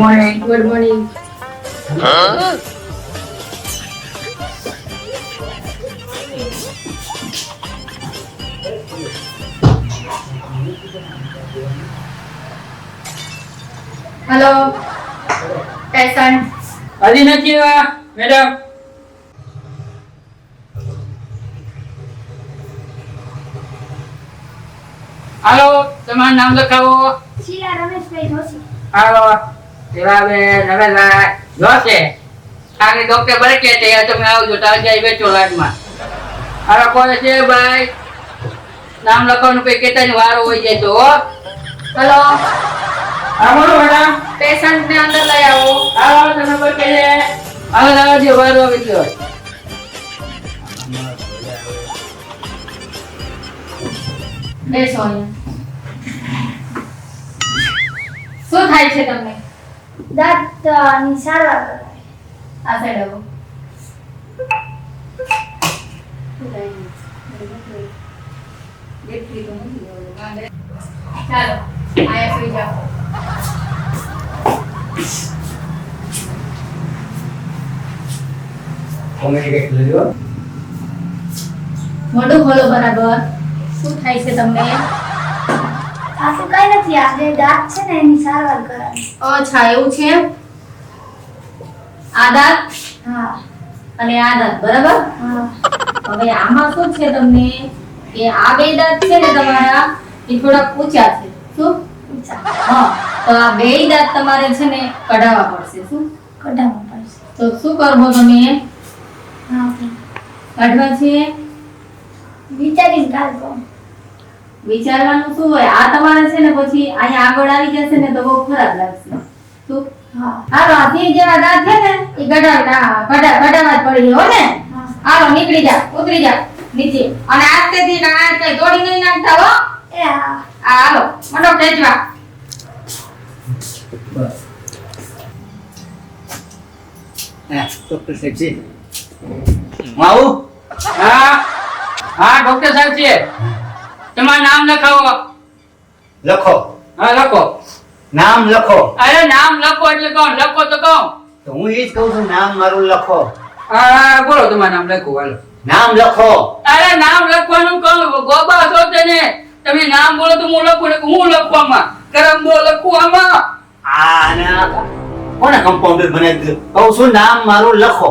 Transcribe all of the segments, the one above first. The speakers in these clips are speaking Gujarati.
Morning. Good morning. Hello patient. હજી નથી આવ્યા મેડમ. હાલો, તમારું નામ લખાવો. શીલા રમેશભાઈ જોશી. હાલો, દેવાબેન નરેશભાઈ જોશે. આગળ ડોક્ટર બરકે છે, તમે આવજો તાજા બેઠો લાડમાં. હાલો, કોણ છે ભાઈ? નામ લખવાનું કઈ કેતાની વારો હોય જાય તો. હેલો હા બોલો મેડમ. પેશન્ટ ને અંદર લઈ આવો. હાલો, તમે બરકે છે. હાલો, આવજો વારો આવી ગયો. બેસો અહીંયા. શું થાય છે તમને? દાંતની સારવાર કરાય. આ સાઈડ આવો. ચાલો આયા સુઈ જાઓ. મોઢું ખોલો બરાબર. શું થાય છે તમને? આ તો કઈ નથી, આ જે દાંત છે ને એની સારવાર કરાય. અચ્છા એવું છે. આ દાંત હા અને આ દાંત બરાબર. હા હવે આમાં શું છે તમને કે આ બે દાંત છે ને તમારા એ થોડા ઊંચા છે. શું? ઊંચા હા, તો આ બે દાંત તમારે છે ને કઢાવવા પડશે. શું કઢાવવા પડશે. તો શું કરવો તમે? હા કાઢવા છે. વિચારીને કાઢો. વિચારવાનું શું હોય? આ તમારે છે ને પછી અહીંયા આગળ આવી જશે ને તો બહુ ખરાબ લાગશે. શું? હા હાલો, આ સિંહ જેવા દાંત છે ને એ કઢાવવા જ પડી હો ને. હા હાલો, નીકળી જા, ઉતરી જા નીચે. અને આસ્તેથી ના કઈ તોડી નહીં નાખતા હો. એ હા આ હાલો, મંડો ખેંચવા. ડોક્ટર સાહેબ છે આવું હા હા, ડોક્ટર સાહેબ છે. તમારું નામ લખાવો. લખો હા, લખો. નામ લખો અરે નામ લખો એટલે કહો, લખો તો કહો. તો હું એ જ કહું છું નામ મારું લખો હા, બોલો તમારું નામ લખો. હાલો. નામ લખો અરે નામ લખવાનું કહું. ગોબા છો તેને તમે નામ બોલો તો હું લખું ને હું લખવામાં કરમ દો લખું આમાં. કોને કમ્પાઉન્ડર બનાવી દીધું કહું છું નામ મારું લખો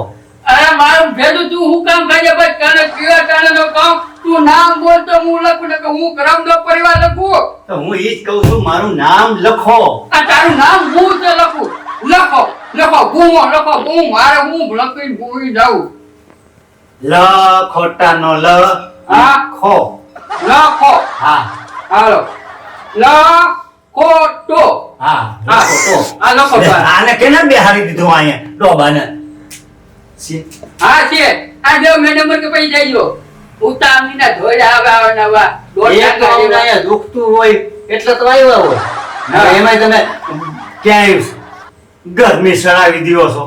અરે મારું ભેદું તું હું કામ ખાજે બસ કાને પીવા કાને નો કામ તું નામ બોલ તો હું લખું ને હું કરમ દો પરિવાર લખું. તો હું એ જ કહું છું મારું નામ લખો આ તારું નામ હું તો લખું. લખો લખો ગુમો લખો ગુમ મારે હું લખીને ભૂલી જાઉં. લ ખોટાનો લ હા. ખો લખો. હા હાલો. લખો હા હા. લખો તો આ લખો તો. આને કેને બેહારી દીધું અહીંયા ડોબાને છે હા છે. આ જો મેડમ કે પૈસા જાયજો ઉતામની ના ધોળા આવે નવા દોઢ એક તો લાખ અમને જેવા. અહીંયા દુખતું હોય એટલે તો આવ્યા હોય હા. એમાં તમે ક્યાંય ગરમી સળાવી દીધો છો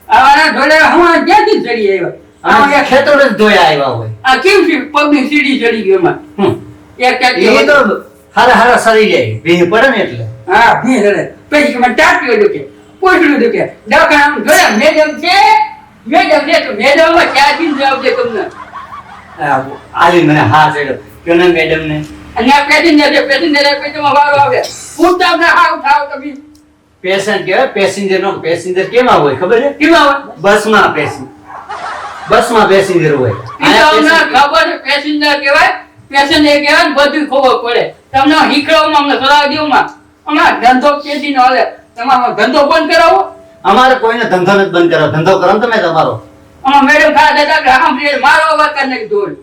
આવાના ધોળા હું ક્યાંથી ચડી આવ્યો. અને ખેતર જ ધોયા આવ્યા હોય આ કેમ છે પગની સીડી ચડી ગઈ એમાં. હમ. એક એ તો હારા સરી જાય ભીહ પડે ને એટલે હા ભી હરે પછી કે મને ટાટ્યો દુખે પોટલું દુખે દવાખાના જોયા મેડમ છે તો મેડમ ક્યાં દિન જવાબ દે તમને. આલી મને હા ચડ્યો કે ને મેડમ ને અને આ પેસેન્જર પછી વારો આવે પૂછતા ને હાવ થાવ તમે પેશન્ટ કહેવાય પેસેન્જર નો પેસેન્જર કેમાં હોય ખબર છે કેવા આવે બસમાં પેસેન્જર હોય ઈ તો અમને ખબર છે પેસેન્જર કહેવાય પેસેન્જર કહેવાય ને બધું ખબર પડે તમને હીકળવામાં અમને સલાહ દેવામાં અમાર ધંધો કેદી નો હાલે તમારો ધંધો બંધ કરાવો. અમારે કોઈને ધંધો નથી બંધ કરો ધંધો કરો ને તમે તમારો અમાર મેડમ ખા દાદા કે સાંભળીએ મારો અવાજ કરી નાખી દોડ.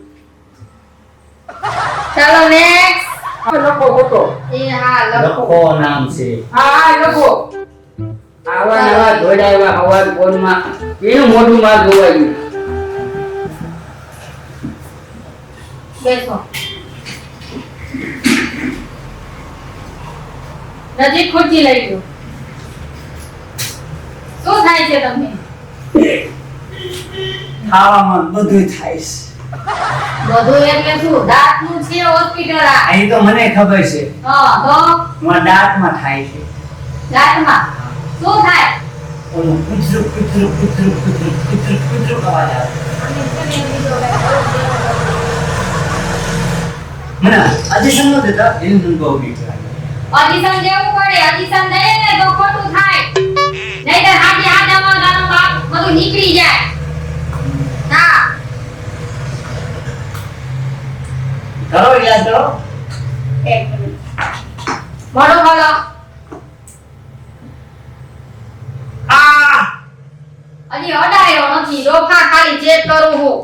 ચાલો નેક્સ્ટ. લખો ખોટો. એ હા લખો. લખો નામ છે હા લખો. આવા નવા ધોડાવ્યા હવા ફોનમાં એનું મોઢું માં જોવાયું. બેસો. નજીક ખુરશી લઈ લો. શું થાય છે તમને? ખાવામાં બધું થાય છે બધું એટલે શું? દાંતનું છે હોસ્પિટલ આ. અહીં તો મને ખબર છે હા તો મારા દાંતમાં થાય છે દાંતમાં. શું થાય ઓલું કૂતરું કૂતરું કૂતરું કૂતરું કૂતરું કૂતરું અવાજ આવે. અને છે ને બીજો કઈ બહુ મને audition નો દેતા એની મને બહુ બીક લાગે. ઓડિશન દેવું પડે ઓડિશન દઈએ ને તો ખોટું થાય નહીંતર હાથી હાથામાં તારું બાપ બધું નીકળી જાય હા કરો યાદ કરો. એક મિનિટ મોઢું ખોલો હજી અડાયો નથી ડોફા ખાલી ચેક કરું હું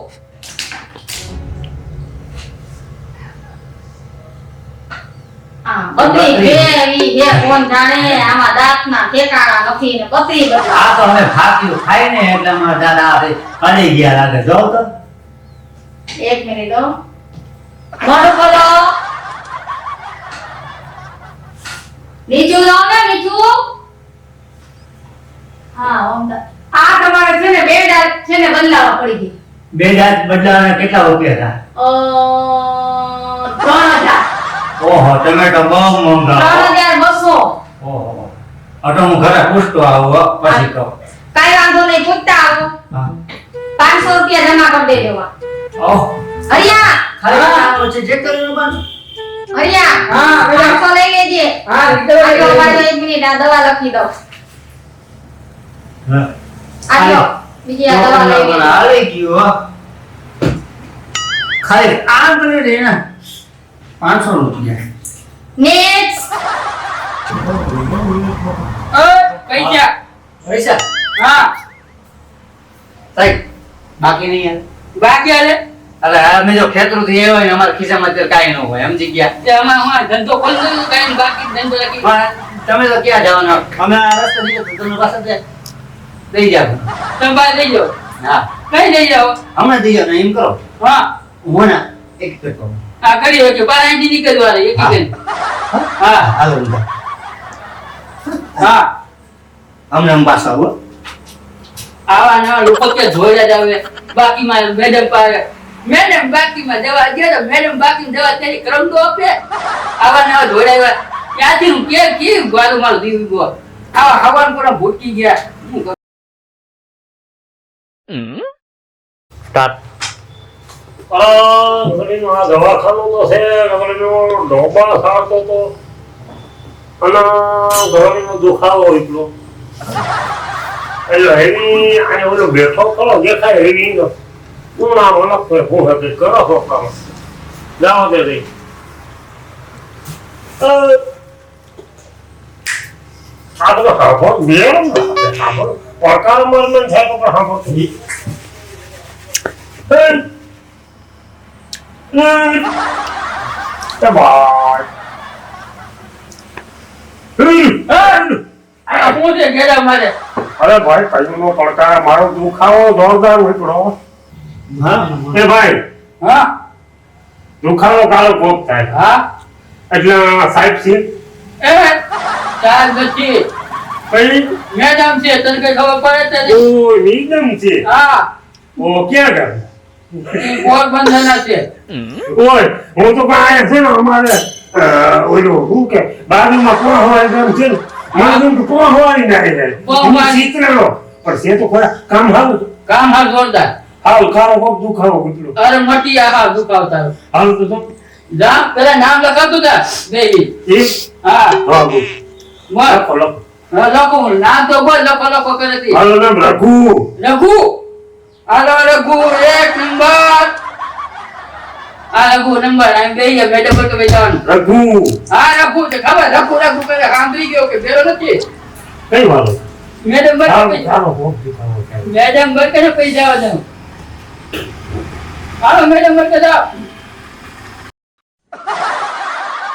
બત્રી ફેરવી હે કોણ જાણે આમાં દાંતના ઠેકાણા નથી ને બત્રી બદલા આ તો હવે ફાક્યું ખાય ને એટલે અમારા દાદા આપણે અડી ગયા લાગે. જો તો એક મિનિટ હો મોઢું ખોલો નીચું જાઓ ને નીચું હા આ તમારે છે ને બે દાંત છે ને બદલાવા પડી ગઈ બે દાંત બદલાવાના કેટલા રૂપિયા હતા? 3000 ઓહો ટમેટો બહુ મોંઘા. 3200 ઓહો અટો હું ઘરે પૂછતો આવું હો, પછી કહું. કાઈ વાંધો નહીં પૂછતા આવો હા 500 રૂપિયા જમા કરી દેવા ઓહ હરિયા ખાલી આવો છે જે કર્યું બસ. હરિયા હા, બેટા. 500 લઈ લેજે હા લીધો આજો બાજુ એક મિનિટ આ દવા લખી દો હા આજો બીજી આ દવા લઈ લેજે આવી ગયું હો. ખાલી આ મિનિટ એના 500 રૂપિયા. નેક્સ્ટ પૈસા પૈસા હા સાહેબ બાકી નહીં યાર. બાકી હાલે અરે અમે જો ખેતરથી આવ્યા હોય ને અમારા ખિસ્સામાં અત્યારે કાંઈ ન હોય સમજી ગયા. તે આમાં હું ધંધો ખોલી દઉં કઈ બાકી ધંધો રાખી પણ તમે તો ક્યાં જવાના? અમે આ રસ્તે નીકળ્યો તો તમે પાસે દઈ જાવ. તમે બહાર લઈ જાઓ હા કઈ લઈ જાઓ હમણાં દઈ જાવ ને એમ કરો. હા હું ને એક કરતો આ કરી હોય બાર અહીંથી નીકળવા રે એક એક હા હાલો ઊંધા. હા અમને આમ પાછા આવો. આવા નવા લોકો કે જોયા જ આવે બાકીમાં મેડમ પાસે મેડમ બાકીમાં દવા દે તો મેડમ બાકી દવા તેની ક્રમ તો આપે આવા નવા જોડાવ્યા ત્યાંથી હું કે ગાડું મારું દીવું ગયો આવા હવાન પર ભૂટકી ગયા શું કરું? સ્ટાર્ટ. ઘડીનું આ દવાખાનું તો છે ઘડીનો ઢોબા સારતો તો અને ઘડીનો દુખાવો એટલો એટલે હેવી અને ઓલો બેઠો ખરો દેખાય હેવી નો હું નામ અલગ છે હું હતી કરો છો કામ જાઓ તે રહી આ તો હાફો બે હાફો પડકાર મરમન થાય તો પણ હાફો આ શું છે ઘેરા મારે અરે ભાઈ કઈનો પડકાર મારો દુખાવો જોરદાર નીકળો હા એ ભાઈ હા દુખાવો કાળો કોપ થાય હા એટલે સાહેબ છે એ ચાલ નથી કઈ મેડમ છે તને કઈ ખબર પડે છે ઓ નિગમ છે હા ઓ ક્યાં ગયો એ પોરબંદરના છે ઓય હું તો કાંઈ છે ને અમારે ઓલું શું કે બાજુમાં કોણ હોય એમ છે ને મારું તો કોણ હોય ના જાય પોહવાની. ચિત્રનો પણ છે તો ખરા કામ હાલું કામ હાલ જોરદાર હાલ કાળો કોપ દુખાવો કેટલો અરે મટી આ દુખાવતા હાલ તો જો જા પેલા નામ લખાતું તા દેવી એક હા હા બોલ મર લખો લખો લખો નામ તો બોલ લખો કરે તી હાલો નામ રઘુ રઘુ હાલો રઘુ એક નંબર આ રઘુ નંબર આમ બે મેડમ પર તો બેસવાનું રઘુ હા રઘુ છે ખબર રઘુ પેલા સાંભળી ગયો કે પેલો નથી કઈ વાલો મેડમ પર હાલો ચાલો કોપ દુખાવો થાય મેડમ પર કે પૈસા આવવાનું હાલો મેડમ પર જાઓ